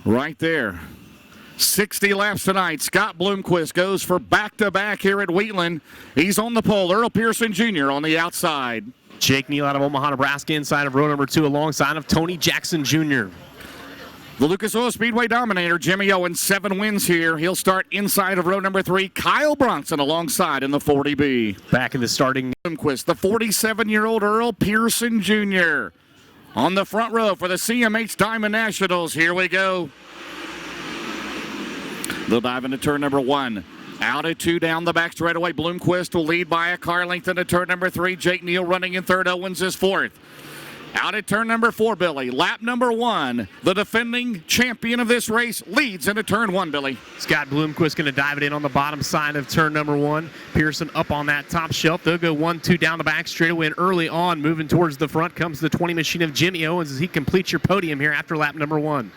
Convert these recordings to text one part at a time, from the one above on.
right there. 60 laps tonight. Scott Bloomquist goes for back-to-back here at Wheatland. He's on the pole. Earl Pearson Jr. on the outside. Jake Neal out of Omaha, Nebraska, inside of row number 2 alongside of Tony Jackson Jr. The Lucas Oil Speedway dominator, Jimmy Owens, 7 wins here. He'll start inside of row number 3. Kyle Bronson alongside in the 40B. Back in the starting. Bloomquist, the 47-year-old Earl Pearson Jr. on the front row for the CMH Diamond Nationals. Here we go. They'll dive into turn number 1. Out at 2 down the back straightaway. Bloomquist will lead by a car length into turn number 3. Jake Neal running in 3rd. Owens is 4th. Out at turn number 4, Billy. Lap number 1. The defending champion of this race leads into turn 1, Billy. Scott Bloomquist going to dive it in on the bottom side of turn number 1. Pearson up on that top shelf. They'll go 1-2 down the back straightaway, and early on, moving towards the front, comes the 20 machine of Jimmy Owens as he completes your podium here after lap number 1.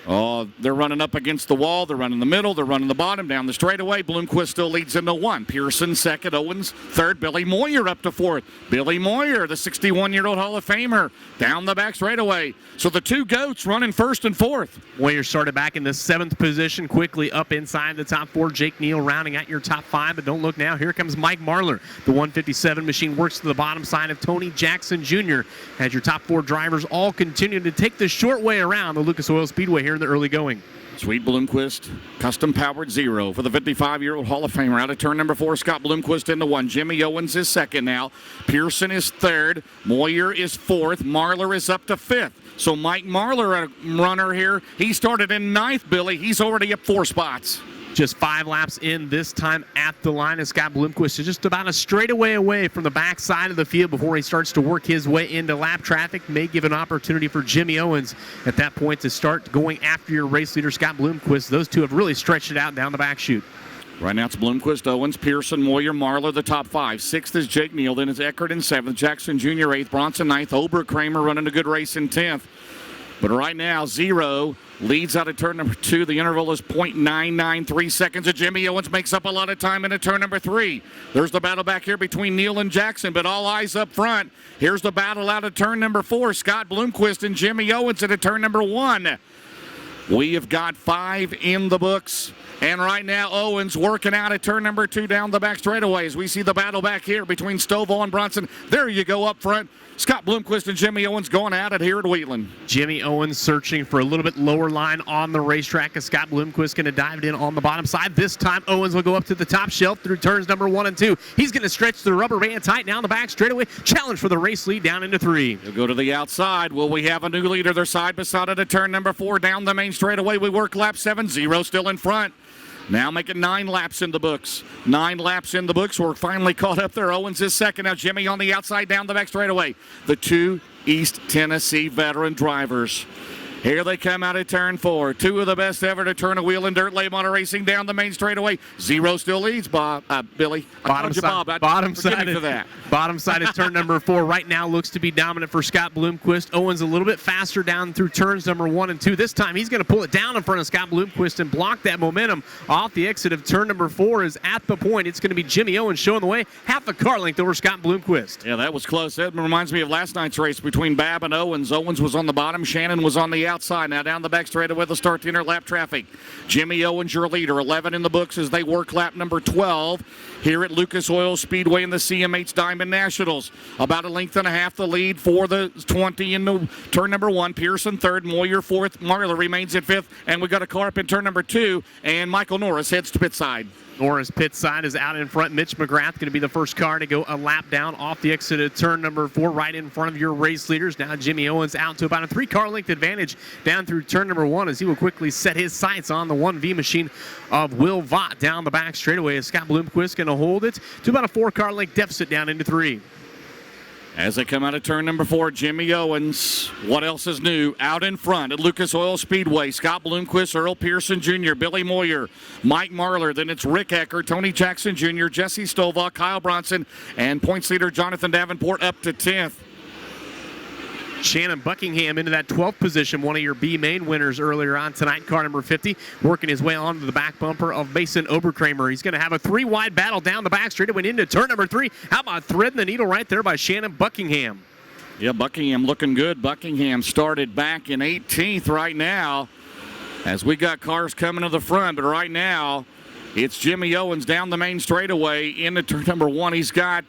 Oh, they're running up against the wall. They're running the middle. They're running the bottom down the straightaway. Bloomquist still leads into 1. Pearson 2nd. Owens 3rd. Billy Moyer up to 4th. Billy Moyer, the 61-year-old Hall of Famer, down the back straightaway. So the 2 goats running 1st and 4th. Moyer started back in the 7th position, quickly up inside the top 4. Jake Neal rounding out your top 5, but don't look now. Here comes Mike Marlar. The 157 machine works to the bottom side of Tony Jackson Jr. as your top 4 drivers all continue to take the short way around the Lucas Oil Speedway here in the early going. Sweet Bloomquist, custom-powered 0 for the 55-year-old Hall of Famer. Out of turn number 4, Scott Bloomquist into 1. Jimmy Owens is 2nd now. Pearson is 3rd. Moyer is 4th. Marlar is up to 5th. So Mike Marlar, a runner here, he started in 9th, Billy. He's already up 4 spots. Just 5 laps in this time at the line, and Scott Bloomquist is just about a straightaway away from the back side of the field before he starts to work his way into lap traffic. May give an opportunity for Jimmy Owens at that point to start going after your race leader, Scott Bloomquist. Those 2 have really stretched it out down the back chute. Right now it's Bloomquist, Owens, Pearson, Moyer, Marlar, the top 5. 6th is Jake Neal, then it's Eckert in 7th, Jackson Jr. 8th, Bronson 9th, Oberkramer running a good race in 10th. But right now, 0 leads out of turn number 2. The interval is .993 seconds. Jimmy Owens makes up a lot of time into turn number 3. There's the battle back here between Neal and Jackson, but all eyes up front. Here's the battle out of turn number 4. Scott Bloomquist and Jimmy Owens into turn number 1. We have got 5 in the books. And right now, Owens working out at turn number 2 down the back straightaway as we see the battle back here between Stovall and Bronson. There you go up front. Scott Bloomquist and Jimmy Owens going at it here at Wheatland. Jimmy Owens searching for a little bit lower line on the racetrack as Scott Bloomquist going to dive it in on the bottom side. This time, Owens will go up to the top shelf through turns number 1 and 2. He's going to stretch the rubber band tight down the back straightaway. Challenge for the race lead down into 3. He'll go to the outside. Will we have a new leader? They're side by side at turn number 4 down the main straightaway. We work lap 7. 0 still in front. Now making 9 laps in the books. 9 laps in the books. We're finally caught up there. Owens is 2nd. Now Jimmy on the outside down the back straightaway. The 2 East Tennessee veteran drivers. Here they come out of turn 4. 2 of the best ever to turn a wheel in dirt late model racing down the main straightaway. 0 still leads, Billy. Bottom side of turn number 4 right now looks to be dominant for Scott Bloomquist. Owens a little bit faster down through turns number 1 and 2. This time he's going to pull it down in front of Scott Bloomquist and block that momentum off the exit of turn number 4 is at the point. It's going to be Jimmy Owens showing the way. Half a car length over Scott Bloomquist. Yeah, that was close. That reminds me of last night's race between Babb and Owens. Owens was on the bottom. Shannon was on the outside. Now down the back straightaway with the start to inner lap traffic. Jimmy Owens, your leader, 11 in the books as they work lap number 12 here at Lucas Oil Speedway in the CMH Diamond Nationals. About a length and a half the lead for the 20 in the turn number 1. Pearson 3rd, Moyer 4th, Marlar remains in 5th, and we got a car up in turn number 2, and Michael Norris heads to pit side. Norris pit side is out in front. Mitch McGrath going to be the first car to go a lap down off the exit of turn number 4 right in front of your race leaders. Now Jimmy Owens out to about a 3-car length advantage down through turn number 1 as he will quickly set his sights on the 1V machine of Will Vaught down the back straightaway as Scott Bloomquist going to hold it to about a 4-car length deficit down into 3. As they come out of turn number 4, Jimmy Owens, what else is new? Out in front at Lucas Oil Speedway, Scott Bloomquist, Earl Pearson Jr., Billy Moyer, Mike Marlar, then it's Rick Eckert, Tony Jackson Jr., Jesse Stovall, Kyle Bronson, and points leader Jonathan Davenport up to 10th. Shannon Buckingham into that 12th position, one of your B main winners earlier on tonight, car number 50, working his way onto the back bumper of Mason Oberkramer. He's going to have a 3-wide battle down the back straight. It went into turn number 3. How about threading the needle right there by Shannon Buckingham? Yeah, Buckingham looking good. Buckingham started back in 18th right now. as we got cars coming to the front. But right now, it's Jimmy Owens down the main straightaway into turn number 1. He's got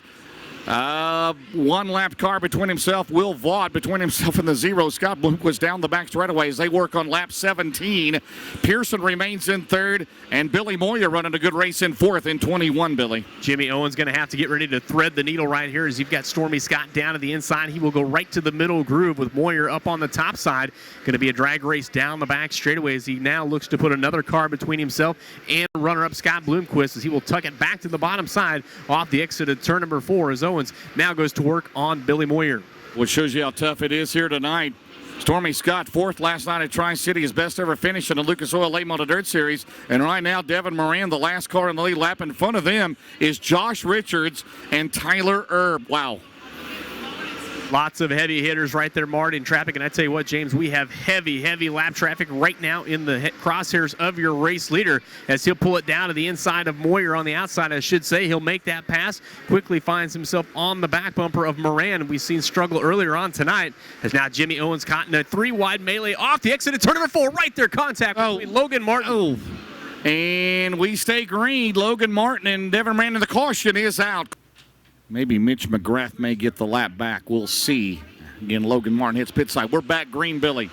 one lap car between himself, Will Vaught between himself and the 0. Scott Bloomquist down the back straightaway as they work on lap 17. Pearson remains in 3rd, and Billy Moyer running a good race in 4th in 21, Billy. Jimmy Owens going to have to get ready to thread the needle right here as you've got Stormy Scott down to the inside. He will go right to the middle groove with Moyer up on the top side. Going to be a drag race down the back straightaway as he now looks to put another car between himself and runner-up Scott Bloomquist as he will tuck it back to the bottom side off the exit of turn number 4 as Owens now goes to work on Billy Moyer. Which shows you how tough it is here tonight. Stormy Scott, 4th last night at Tri-City, his best ever finish in the Lucas Oil Late Model Dirt Series. And right now, Devin Moran, the last car in the lead lap. In front of them is Josh Richards and Tyler Erb. Wow. Lots of heavy hitters right there, Marty, in traffic. And I tell you what, James, we have heavy lap traffic right now in the crosshairs of your race leader as he'll pull it down to the inside of Moyer on the outside, I should say. He'll make that pass, quickly finds himself on the back bumper of Moran. We've seen struggle earlier on tonight as now Jimmy Owens caught in a 3-wide melee off the exit of turn number 4. Right there, contact between Logan Martin. Oh. And we stay green. Logan Martin and Devin Moran, and the caution is out. Maybe Mitch McGrath may get the lap back. We'll see. Again, Logan Martin hits pit side. We're back green, Billy.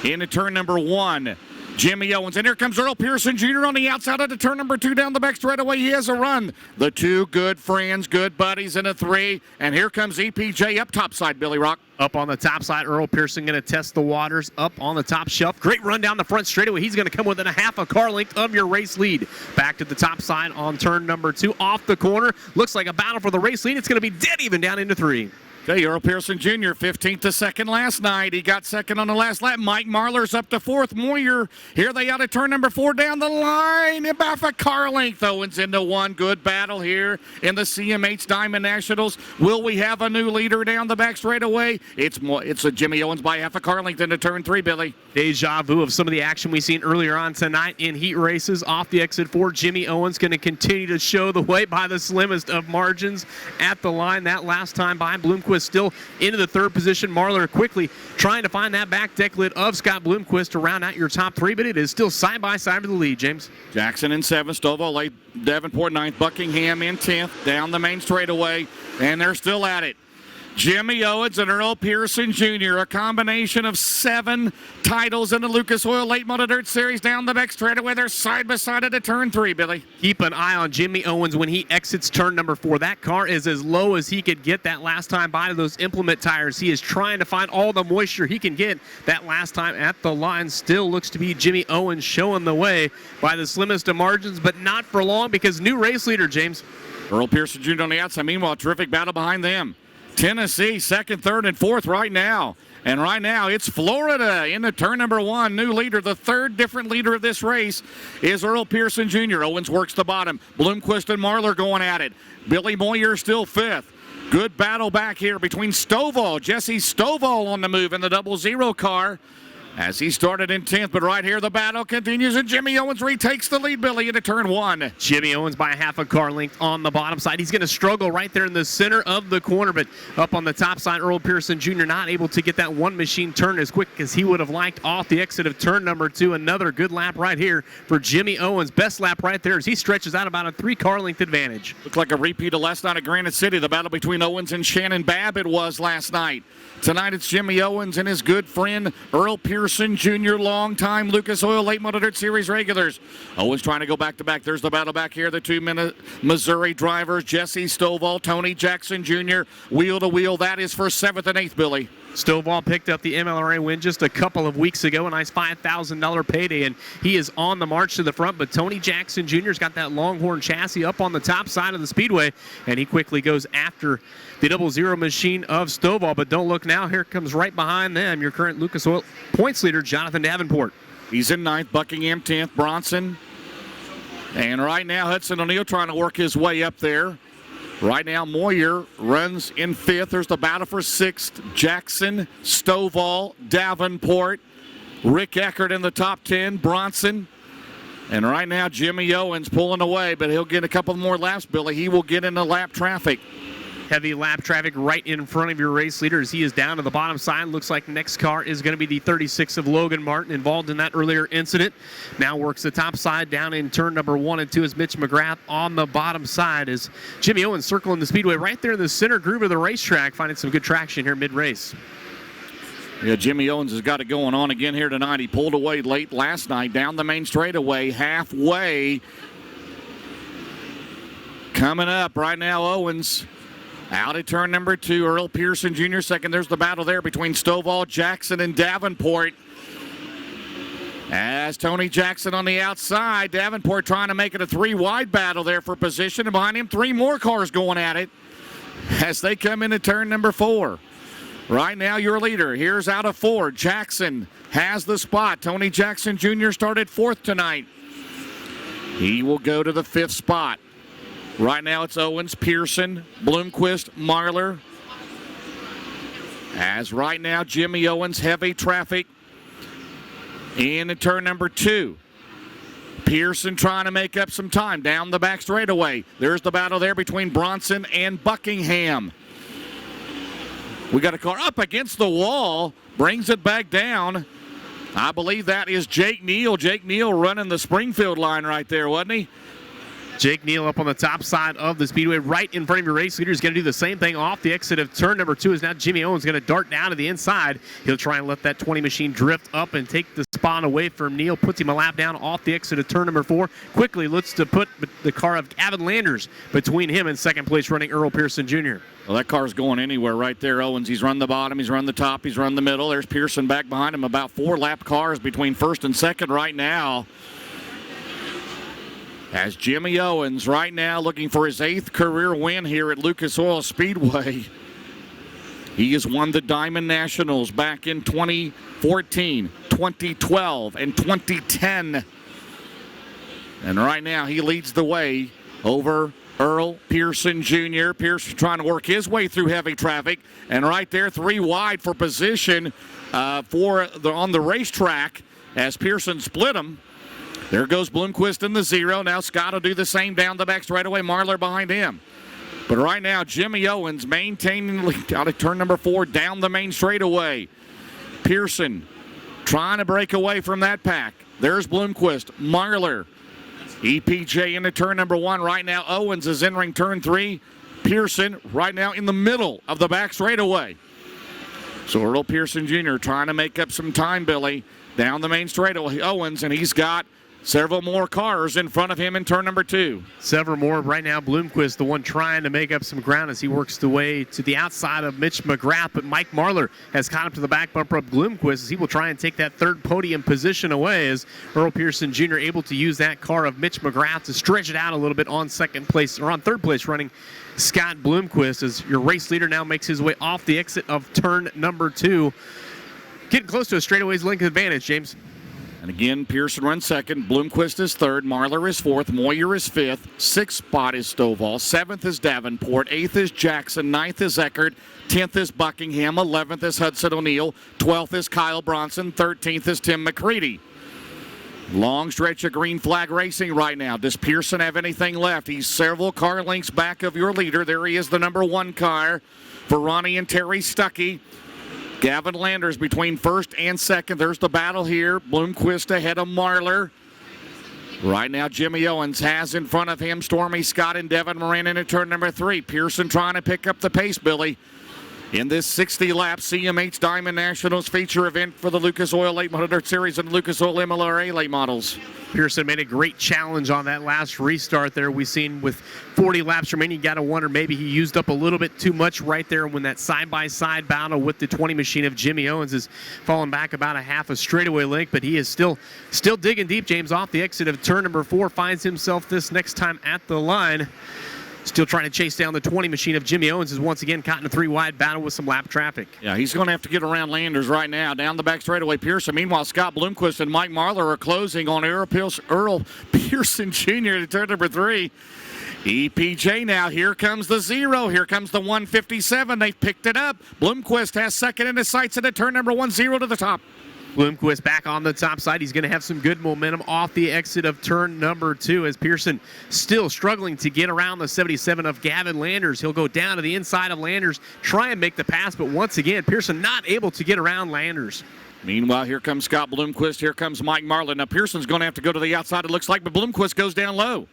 Into turn number 1. Jimmy Owens. And here comes Earl Pearson Jr. on the outside of the turn number 2 down the back straightaway. He has a run. The 2 good friends, good buddies in a 3. And here comes EPJ up top side, Billy Rock. Up on the top side, Earl Pearson going to test the waters up on the top shelf. Great run down the front straightaway. He's going to come within a half a car length of your race lead. Back to the top side on turn number 2. Off the corner. Looks like a battle for the race lead. It's going to be dead even down into 3. Okay, Earl Pearson Jr., 15th to 2nd last night. He got 2nd on the last lap. Mike Marlar's up to 4th. Moyer, here they out of turn number 4 down the line. About a car length. Owens into 1. Good battle here in the CMH Diamond Nationals. Will we have a new leader down the back straightaway? It's a Jimmy Owens by half a car length into turn 3, Billy. Deja vu of some of the action we've seen earlier on tonight in heat races. Off the exit 4, Jimmy Owens going to continue to show the way by the slimmest of margins at the line. That last time by Bloomquist still into the 3rd position. Marlar quickly trying to find that back deck lid of Scott Bloomquist to round out your top 3, but it is still side by side for the lead, James. Jackson in 7th, Stovall 8th, Davenport 9th, Buckingham in 10th, down the main straightaway, and they're still at it. Jimmy Owens and Earl Pearson Jr., a combination of 7 titles in the Lucas Oil Late Model Dirt Series down the back straightaway. They're side by side at the turn 3, Billy. Keep an eye on Jimmy Owens when he exits turn number 4. That car is as low as he could get that last time by to those implement tires. He is trying to find all the moisture he can get. That last time at the line still looks to be Jimmy Owens showing the way by the slimmest of margins, but not for long because new race leader, James. Earl Pearson Jr. on the outside. Meanwhile, terrific battle behind them. Tennessee, 2nd, 3rd, and 4th right now. And right now, it's Florida in the turn number 1. New leader, the 3rd different leader of this race is Earl Pearson Jr. Owens works the bottom. Bloomquist and Marlar going at it. Billy Moyer still 5th. Good battle back here between Stovall. Jesse Stovall on the move in the 00 car as he started in 10th. But right here, the battle continues, and Jimmy Owens retakes the lead, Billy, into turn 1. Jimmy Owens by half a car length on the bottom side. He's going to struggle right there in the center of the corner, but up on the top side, Earl Pearson Jr. not able to get that one machine turn as quick as he would have liked off the exit of turn number 2. Another good lap right here for Jimmy Owens. Best lap right there as he stretches out about a 3-car length advantage. Looked like a repeat of last night at Granite City, the battle between Owens and Shannon Babbitt was last night. Tonight it's Jimmy Owens and his good friend Earl Pearson Jr., longtime Lucas Oil Late Model Dirt Series regulars. Owens trying to go back-to-back. There's the battle back here. The 2 Missouri drivers, Jesse Stovall, Tony Jackson Jr., wheel to wheel. That is for 7th and 8th, Billy. Stovall picked up the MLRA win just a couple of weeks ago, a nice $5,000 payday, and he is on the march to the front. But Tony Jackson Jr.'s got that Longhorn chassis up on the top side of the speedway, and he quickly goes after the 00 machine of Stovall. But don't look now. Here comes right behind them your current Lucas Oil points leader, Jonathan Davenport. He's in 9th, Buckingham 10th, Bronson. And right now, Hudson O'Neill trying to work his way up there. Right now, Moyer runs in 5th. There's the battle for 6th. Jackson, Stovall, Davenport, Rick Eckert in the top 10, Bronson. And right now, Jimmy Owens pulling away, but he'll get a couple more laps, Billy. He will get into lap traffic. Heavy lap traffic right in front of your race leader as he is down to the bottom side. Looks like next car is going to be the 36 of Logan Martin, involved in that earlier incident. Now works the top side down in turn number 1 and 2 as Mitch McGrath on the bottom side as Jimmy Owens circling the speedway right there in the center groove of the racetrack, finding some good traction here mid-race. Yeah, Jimmy Owens has got it going on again here tonight. He pulled away late last night down the main straightaway, halfway. Coming up right now, Owens out at turn number 2. Earl Pearson Jr. second. There's the battle there between Stovall, Jackson, and Davenport. As Tony Jackson on the outside, Davenport trying to make it a 3-wide battle there for position. And behind him, 3 more cars going at it as they come into turn number 4. Right now, your leader. Here's out of 4. Jackson has the spot. Tony Jackson Jr. started 4th tonight. He will go to the 5th spot. Right now it's Owens, Pearson, Bloomquist, Marlar. As right now Jimmy Owens, heavy traffic in turn number 2. Pearson trying to make up some time down the back straightaway. There's the battle there between Bronson and Buckingham. We got a car up against the wall, brings it back down. I believe that is Jake Neal. Jake Neal running the Springfield line right there, wasn't he? Jake Neal up on the top side of the speedway right in front of your race leader. Is going to do the same thing off the exit of turn number 2 as now Jimmy Owens going to dart down to the inside. He'll try and let that 20 machine drift up and take the spot away from Neal. Puts him a lap down off the exit of turn number 4. Quickly looks to put the car of Gavin Landers between him and second place running Earl Pearson Jr. Well, that car's going anywhere right there, Owens. He's run the bottom, he's run the top, he's run the middle. There's Pearson back behind him. About 4 lap cars between first and second right now. As Jimmy Owens right now looking for his 8th career win here at Lucas Oil Speedway. He has won the Diamond Nationals back in 2014, 2012, and 2010. And right now he leads the way over Earl Pearson Jr. Pearson trying to work his way through heavy traffic. And right there, 3 wide for position on the racetrack as Pearson split him. There goes Bloomquist in the 0. Now Scott will do the same down the back straightaway. Marlar behind him. But right now, Jimmy Owens maintaining the lead out of turn number 4 down the main straightaway. Pearson trying to break away from that pack. There's Bloomquist. Marlar. EPJ into turn number 1. Right now, Owens is entering turn 3. Pearson right now in the middle of the back straightaway. So Earl Pearson Jr. trying to make up some time, Billy, down the main straightaway. Owens, and he's got several more cars in front of him in turn number 2. Several more right now. Bloomquist, the one trying to make up some ground as he works the way to the outside of Mitch McGrath. But Mike Marlar has caught up to the back bumper of Bloomquist as he will try and take that 3rd podium position away as Earl Pearson Jr. able to use that car of Mitch McGrath to stretch it out a little bit on 2nd place, or on 3rd place running Scott Bloomquist as your race leader now makes his way off the exit of turn number 2. Getting close to a straightaway's length advantage, James. And again, Pearson runs 2nd. Bloomquist is 3rd. Marlar is 4th. Moyer is 5th. 6th spot is Stovall. 7th is Davenport. 8th is Jackson. 9th is Eckert. 10th is Buckingham. 11th is Hudson O'Neill. 12th is Kyle Bronson. 13th is Tim McCready. Long stretch of green flag racing right now. Does Pearson have anything left? He's several car lengths back of your leader. There he is, the number 1 car for Ronnie and Terry Stuckey. Gavin Landers between 1st and 2nd. There's the battle here. Bloomquist ahead of Marlar. Right now, Jimmy Owens has in front of him Stormy Scott and Devin Moran into turn number 3. Pearson trying to pick up the pace, Billy, in this 60-lap CMH Diamond Nationals feature event for the Lucas Oil Late Model Series and Lucas Oil MLRA Late Models. Pearson made a great challenge on that last restart there. We've seen with 40 laps remaining, you got to wonder maybe he used up a little bit too much right there when that side-by-side battle with the 20 machine of Jimmy Owens is falling back about a half a straightaway length, but he is still digging deep, James, off the exit of turn number 4, finds himself this next time at the line. Still trying to chase down the 20 machine of Jimmy Owens is once again caught in a 3-wide battle with some lap traffic. Yeah, he's going to have to get around Landers right now. Down the back straightaway, Pearson. Meanwhile, Scott Bloomquist and Mike Marlar are closing on Earl Pearson Jr. to turn number 3. EPJ now. Here comes the 0. Here comes the 157. They've picked it up. Bloomquist has 2nd in his sights at turn number 1, 0 to the top. Bloomquist back on the top side. He's going to have some good momentum off the exit of turn number 2 as Pearson still struggling to get around the 77 of Gavin Landers. He'll go down to the inside of Landers, try and make the pass, but once again, Pearson not able to get around Landers. Meanwhile, here comes Scott Bloomquist. Here comes Mike Marlin. Now, Pearson's going to have to go to the outside, it looks like, but Bloomquist goes down low.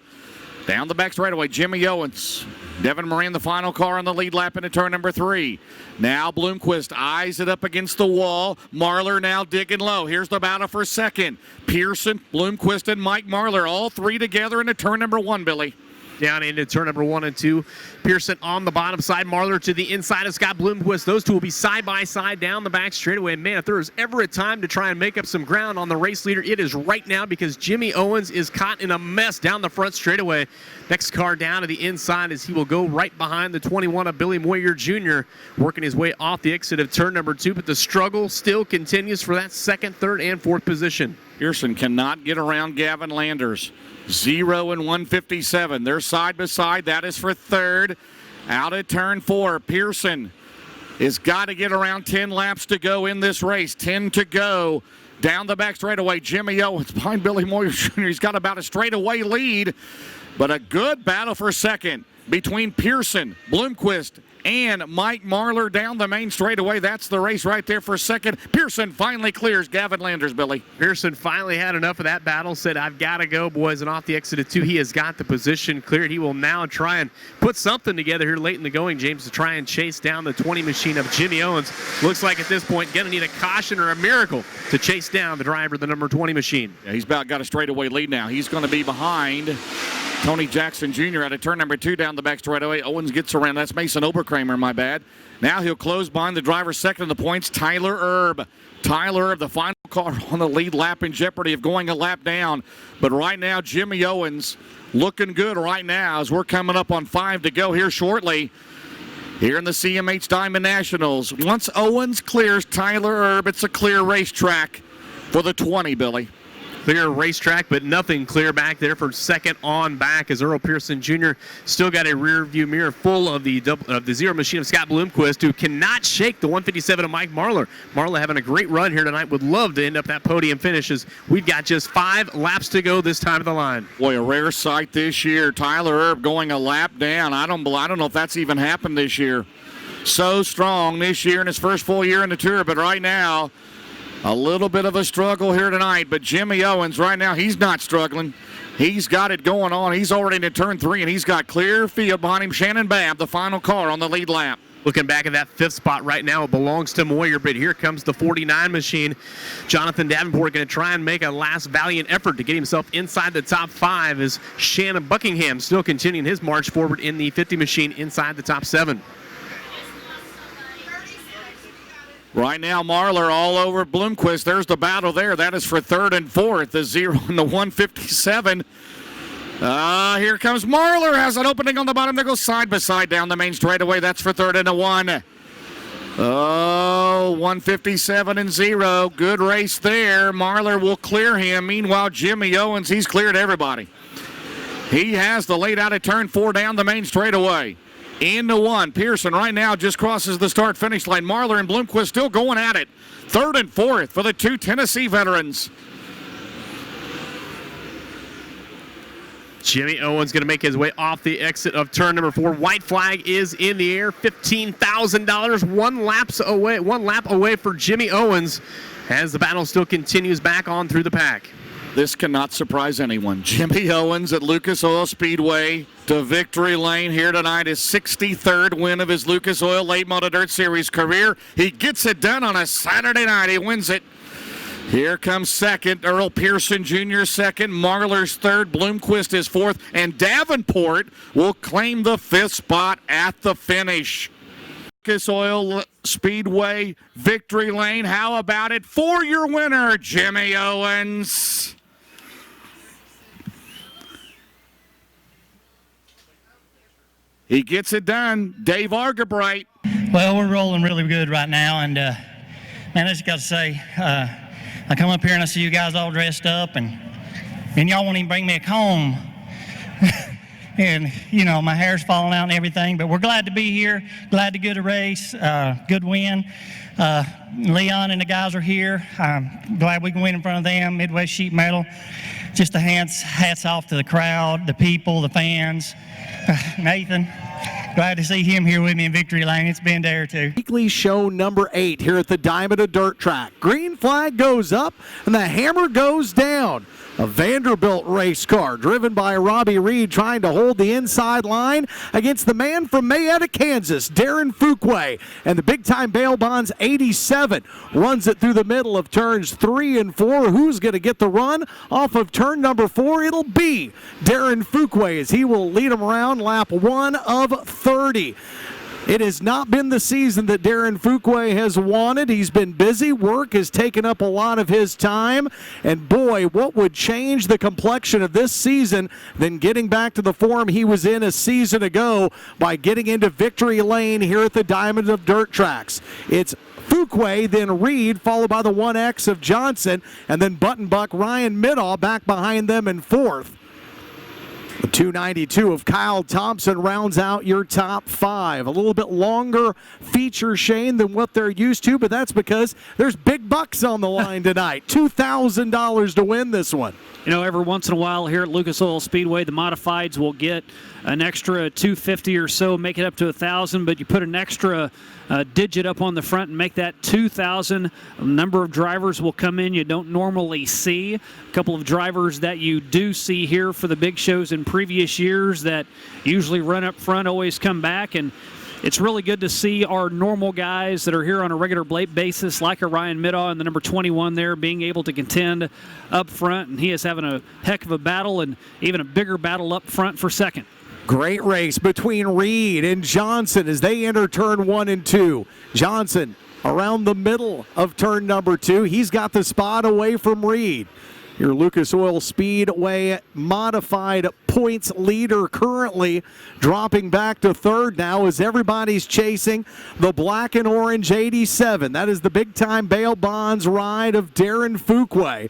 Down the back straightaway, Jimmy Owens. Devin Moran, the final car on the lead lap into turn number 3. Now Bloomquist eyes it up against the wall. Marler now digging low. Here's the battle for second. Pearson, Bloomquist, and Mike Marler, all three together into turn number 1, Billy. Down into turn number 1 and 2. Pearson on the bottom side. Marler to the inside of Scott Bloomquist. Those two will be side by side down the back straightaway. Man, if there is ever a time to try and make up some ground on the race leader, it is right now because Jimmy Owens is caught in a mess down the front straightaway. Next car down to the inside as he will go right behind the 21 of Billy Moyer Jr., working his way off the exit of turn number 2, but the struggle still continues for that second, third, and fourth position. Pearson cannot get around Gavin Landers. 0 and 157. They're side by side. That is for third. Out at turn 4. Pearson has got to get around 10 laps to go in this race. 10 to go. Down the back straightaway, Jimmy Owens behind Billy Moyer Jr. He's got about a straightaway lead, but a good battle for second between Pearson, Bloomquist, and Mike Marler down the main straightaway. That's the race right there for second. Pearson finally clears Gavin Landers, Billy. Pearson finally had enough of that battle, said, I've got to go, boys, and off the exit of 2, he has got the position cleared. He will now try and put something together here late in the going, James, to try and chase down the 20 machine of Jimmy Owens. Looks like at this point, going to need a caution or a miracle to chase down the driver of the number 20 machine. Yeah, he's about got a straightaway lead now. He's going to be behind Tony Jackson Jr. out of turn number 2 down the back straightaway. Owens gets around. That's Mason Oberkramer, my bad. Now he'll close behind the driver second in the points, Tyler Erb. Tyler Erb, the final car on the lead lap, in jeopardy of going a lap down. But right now, Jimmy Owens looking good right now as we're coming up on 5 to go here shortly. Here in the CMH Diamond Nationals. Once Owens clears Tyler Erb, it's a clear racetrack for the 20, Billy. Clear racetrack, but nothing clear back there for second on back as Earl Pearson Jr. still got a rear view mirror full of the zero machine of Scott Bloomquist, who cannot shake the 157 of Mike Marler. Marler having a great run here tonight. Would love to end up that podium finish as we've got just 5 laps to go this time of the line. Boy, a rare sight this year. Tyler Erb going a lap down. I don't know if that's even happened this year. So strong this year in his first full year in the Tour, but right now, a little bit of a struggle here tonight, but Jimmy Owens right now, he's not struggling. He's got it going on. He's already into turn 3, and he's got clear field behind him. Shannon Babb, the final car on the lead lap. Looking back at that 5th spot right now, it belongs to Moyer, but here comes the 49 machine. Jonathan Davenport going to try and make a last valiant effort to get himself inside the top 5 as Shannon Buckingham still continuing his march forward in the 50 machine inside the top 7. Right now, Marler all over Bloomquist. There's the battle there. That is for third and fourth. The 0 and the 157. Here comes Marler. Has an opening on the bottom. They go side by side down the main straightaway. That's for third and a 1. Oh, 157 and 0. Good race there. Marler will clear him. Meanwhile, Jimmy Owens, he's cleared everybody. He has the lead out of turn 4 down the main straightaway. Into 1. Pearson right now just crosses the start-finish line. Marler and Bloomquist still going at it. Third and fourth for the 2 Tennessee veterans. Jimmy Owens going to make his way off the exit of turn number 4. White flag is in the air. $15,000. One lap away for Jimmy Owens as the battle still continues back on through the pack. This cannot surprise anyone. Jimmy Owens at Lucas Oil Speedway to victory lane here tonight. His 63rd win of his Lucas Oil Late Model Dirt Series career. He gets it done on a Saturday night. He wins it. Here comes second. Earl Pearson Jr. second. Marler's third. Bloomquist is fourth. And Davenport will claim the 5th spot at the finish. Lucas Oil Speedway victory lane. How about it for your winner, Jimmy Owens? He gets it done. Dave Argabright. Well, we're rolling really good right now, and man, I just got to say, I come up here and I see you guys all dressed up, and y'all won't even bring me a comb. and you know my hair's falling out and everything. But we're glad to be here. Glad to get a race. Good win. Leon and the guys are here. I'm glad we can win in front of them. Midwest Sheet Metal. Just a hats off to the crowd, the people, the fans. Nathan, glad to see him here with me in victory lane. It's been there too. Weekly show number 8 here at the Diamond of Dirt Track. Green flag goes up and the hammer goes down. A Vanderbilt race car driven by Robbie Reed trying to hold the inside line against the man from Mayetta, Kansas, Darren Fuquay. And the big-time bail bonds 87 runs it through the middle of turns 3 and 4. Who's going to get the run off of turn number 4? It'll be Darren Fuquay as he will lead them around lap 1 of 30. It has not been the season that Darren Fuquay has wanted. He's been busy. Work has taken up a lot of his time. And boy, what would change the complexion of this season than getting back to the form he was in a season ago by getting into victory lane here at the Diamond of Dirt Tracks. It's Fuquay, then Reed, followed by the 1X of Johnson, and then Button Buck Ryan Middaw back behind them in 4th. The 292 of Kyle Thompson rounds out your top 5. A little bit longer feature, Shane, than what they're used to, but that's because there's big bucks on the line tonight. $2,000 to win this one. You know, every once in a while here at Lucas Oil Speedway, the modifieds will get an extra $250 or so, make it up to $1,000, but you put an extra digit up on the front and make that $2,000. A number of drivers will come in you don't normally see. A couple of drivers that you do see here for the big shows in previous years that usually run up front always come back, and it's really good to see our normal guys that are here on a regular basis, like a Ryan Middaw and the number 21 there, being able to contend up front, and he is having a heck of a battle and even a bigger battle up front for second. Great race between Reed and Johnson as they enter turn 1 and 2. Johnson around the middle of turn number 2. He's got the spot away from Reed. Your Lucas Oil Speedway modified points leader currently dropping back to 3rd now as everybody's chasing the black and orange 87. That is the big-time bail bonds ride of Darren Fuquay.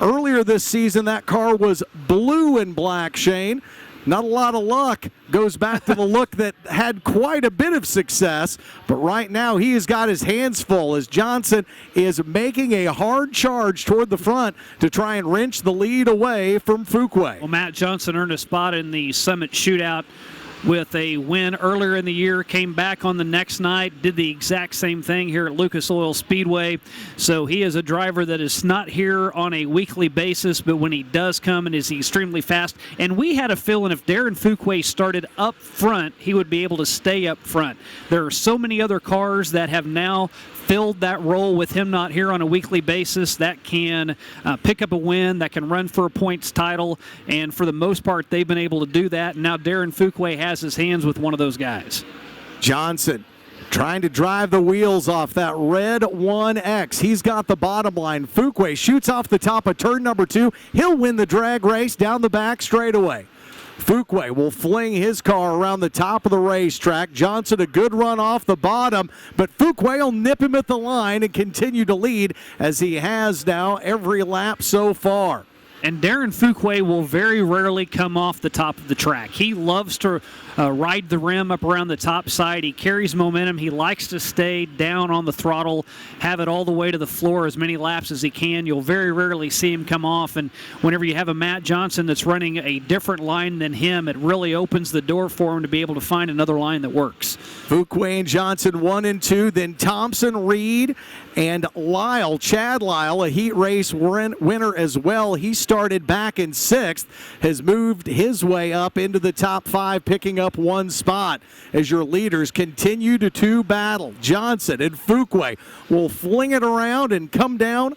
Earlier this season, that car was blue and black, Shane. Not a lot of luck. Goes back to the look that had quite a bit of success, but right now he has got his hands full as Johnson is making a hard charge toward the front to try and wrench the lead away from Fuquay. Well, Matt Johnson earned a spot in the Summit Shootout with a win earlier in the year, came back on the next night, did the exact same thing here at Lucas Oil Speedway. So he is a driver that is not here on a weekly basis, but when he does come and is extremely fast. And we had a feeling if Darren Fuquay started up front, he would be able to stay up front. There are so many other cars that have now filled that role with him not here on a weekly basis that can pick up a win, that can run for a points title, and for the most part they've been able to do that. And now Darren Fuquay has his hands with one of those guys. Johnson trying to drive the wheels off that red 1X. He's got the bottom line. Fuquay shoots off the top of turn number 2. He'll win the drag race down the back straightaway. Fuquay will fling his car around the top of the racetrack. Johnson a good run off the bottom, but Fuquay will nip him at the line and continue to lead as he has now every lap so far. And Darren Fuquay will very rarely come off the top of the track. He loves to ride the rim up around the top side. He carries momentum. He likes to stay down on the throttle, have it all the way to the floor as many laps as he can. You'll very rarely see him come off. And whenever you have a Matt Johnson that's running a different line than him, it really opens the door for him to be able to find another line that works. Fuquay and Johnson 1 and 2, then Thompson, Reed, and Lyle. Chad Lyle, a heat race winner as well. He started back in 6th, has moved his way up into the top 5, picking up 1 spot as your leaders continue to battle. Johnson and Fuquay will fling it around and come down.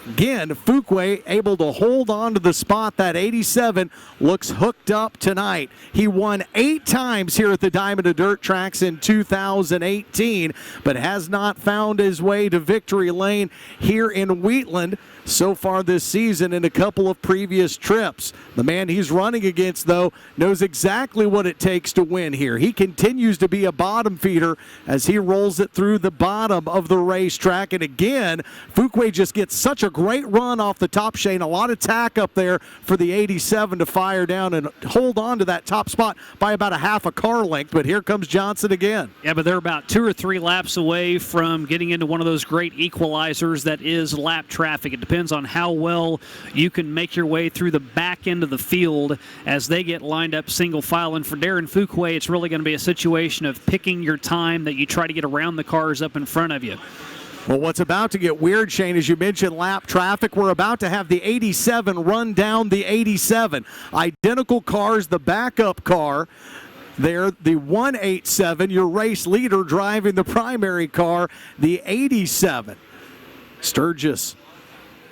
Again, Fuquay able to hold on to the spot. That 87 looks hooked up tonight. He won 8 times here at the Diamond of Dirt Tracks in 2018, but has not found his way to victory lane here in Wheatland. so far this season in a couple of previous trips. The man he's running against, though, knows exactly what it takes to win here. He continues to be a bottom feeder as he rolls it through the bottom of the racetrack. And again, Fuquay just gets such a great run off the top, Shane. A lot of tack up there for the 87 to fire down and hold on to that top spot by about a half a car length. But here comes Johnson again. Yeah, but they're about 2 or 3 laps away from getting into one of those great equalizers that is lap traffic. It depends on how well you can make your way through the back end of the field as they get lined up single file. And for Darren Fuquay, it's really going to be a situation of picking your time that you try to get around the cars up in front of you. Well, what's about to get weird, Shane, as you mentioned lap traffic, we're about to have the 87 run down the 87. Identical cars, the backup car there, the 187, your race leader driving the primary car, the 87. Sturgis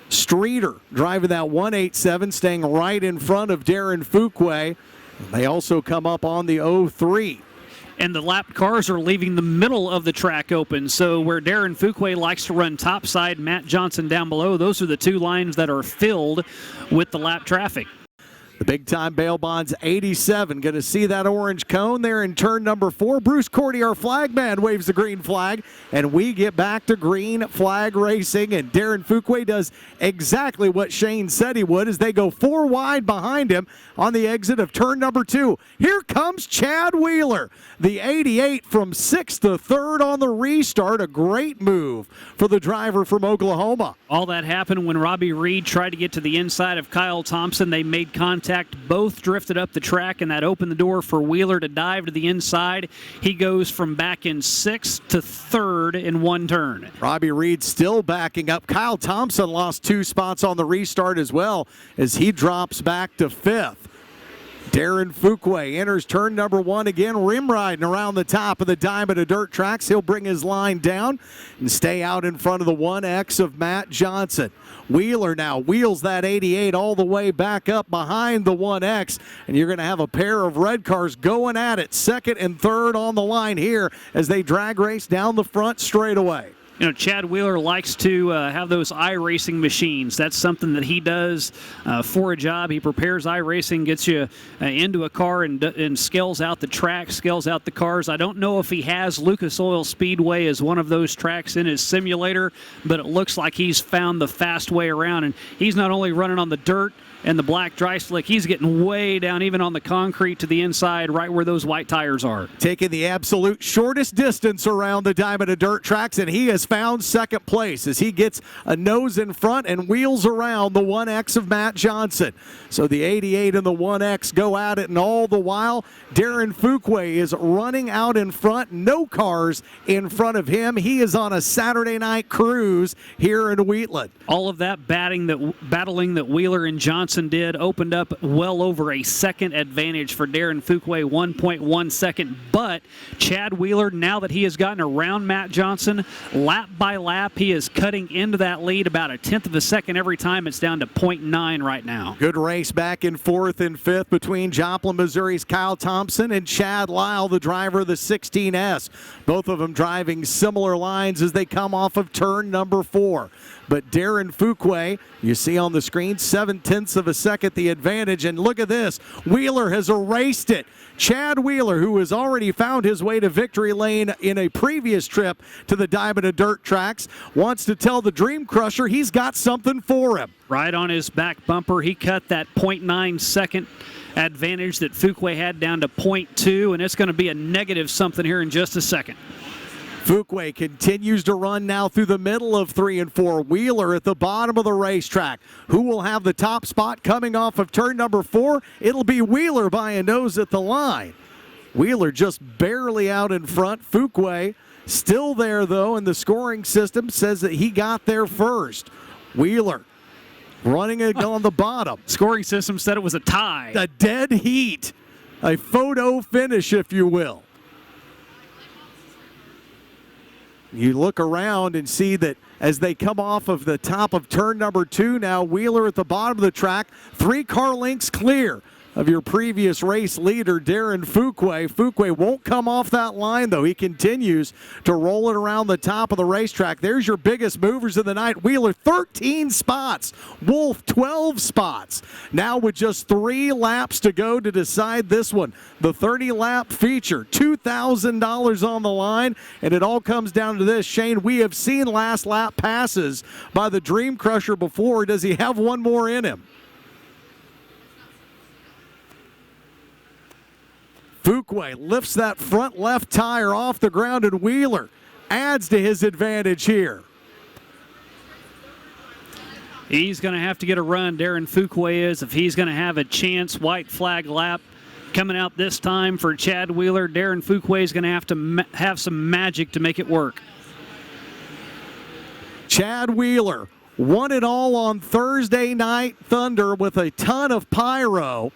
Streeter driving that 187, staying right in front of Darren Fuquay. They also come up on the 03. And the lap cars are leaving the middle of the track open. So where Darren Fuquay likes to run topside, Matt Johnson down below, those are the 2 lines that are filled with the lap traffic. The big-time bail bonds 87. Going to see that orange cone there in turn number 4. Bruce Cordy, our flag man, waves the green flag, and we get back to green flag racing. And Darren Fuquay does exactly what Shane said he would as they go 4 wide behind him on the exit of turn number 2. Here comes Chad Wheeler, the 88 from 6th to 3rd on the restart. A great move for the driver from Oklahoma. All that happened when Robbie Reed tried to get to the inside of Kyle Thompson. They made contact. Both drifted up the track, and that opened the door for Wheeler to dive to the inside. He goes from back in 6th to 3rd in 1 turn. Robbie Reed still backing up. Kyle Thompson lost 2 spots on the restart as well as he drops back to 5th. Darren Fuquay enters turn number 1 again, rim riding around the top of the Diamond of Dirt tracks. He'll bring his line down and stay out in front of the 1X of Matt Johnson. Wheeler now wheels that 88 all the way back up behind the 1X, and you're going to have a pair of red cars going at it, 2nd and 3rd on the line here as they drag race down the front straightaway. You know, Chad Wheeler likes to have those iRacing machines. That's something that he does for a job. He prepares iRacing, gets you into a car and scales out the track, scales out the cars. I don't know if he has Lucas Oil Speedway as one of those tracks in his simulator, but it looks like he's found the fast way around. And he's not only running on the dirt and the black dry slick, he's getting way down even on the concrete to the inside right where those white tires are. Taking the absolute shortest distance around the Diamond of Dirt tracks, and he has found 2nd place as he gets a nose in front and wheels around the 1X of Matt Johnson. So the 88 and the 1X go at it, and all the while Darren Fuquay is running out in front. No cars in front of him. He is on a Saturday night cruise here in Wheatland. All of that battling that Wheeler and Johnson did opened up well over a 2nd advantage for Darren Fuquay, 1.1 second. But Chad Wheeler, now that he has gotten around Matt Johnson, lap by lap, he is cutting into that lead about a 1/10 of a second every time. It's down to 0.9 right now. Good race back in 4th and 5th between Joplin, Missouri's Kyle Thompson and Chad Lyle, the driver of the 16S. Both of them driving similar lines as they come off of turn number 4. But Darren Fuquay, you see on the screen, 0.7 of a second the advantage. And look at this. Wheeler has erased it. Chad Wheeler, who has already found his way to victory lane in a previous trip to the Diamond of Dirt tracks, wants to tell the Dream Crusher he's got something for him. Right on his back bumper, he cut that 0.9 second advantage that Fuquay had down to 0.2, and it's going to be a negative something here in just a second. Fuquay continues to run now through the middle of 3 and 4. Wheeler at the bottom of the racetrack. Who will have the top spot coming off of turn number 4? It'll be Wheeler by a nose at the line. Wheeler just barely out in front. Fuquay still there, though, and the scoring system says that he got there first. Wheeler running it on the bottom. Scoring system said it was a tie. A dead heat. A photo finish, if you will. You look around and see that as they come off of the top of turn number 2 now, Wheeler at the bottom of the track, 3 car lengths clear of your previous race leader, Darren Fuquay. Fuquay won't come off that line, though. He continues to roll it around the top of the racetrack. There's your biggest movers of the night. Wheeler, 13 spots. Wolf, 12 spots. Now with just 3 laps to go to decide this one. The 30-lap feature, $2,000 on the line, and it all comes down to this. Shane, we have seen last lap passes by the Dream Crusher before. Does he have one more in him? Fuquay lifts that front left tire off the ground, and Wheeler adds to his advantage here. He's going to have to get a run, Darren Fuquay is, if he's going to have a chance. White flag lap coming out this time for Chad Wheeler. Darren Fuquay is going to have some magic to make it work. Chad Wheeler won it all on Thursday Night Thunder with a ton of pyro.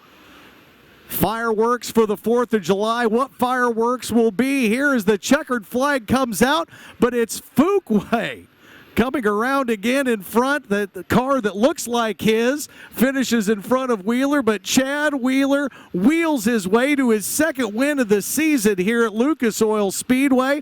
Fireworks for the 4th of July. What fireworks will be here as the checkered flag comes out, but it's Fuquay coming around again in front. The car that looks like his finishes in front of Wheeler, but Chad Wheeler wheels his way to his second win of the season here at Lucas Oil Speedway.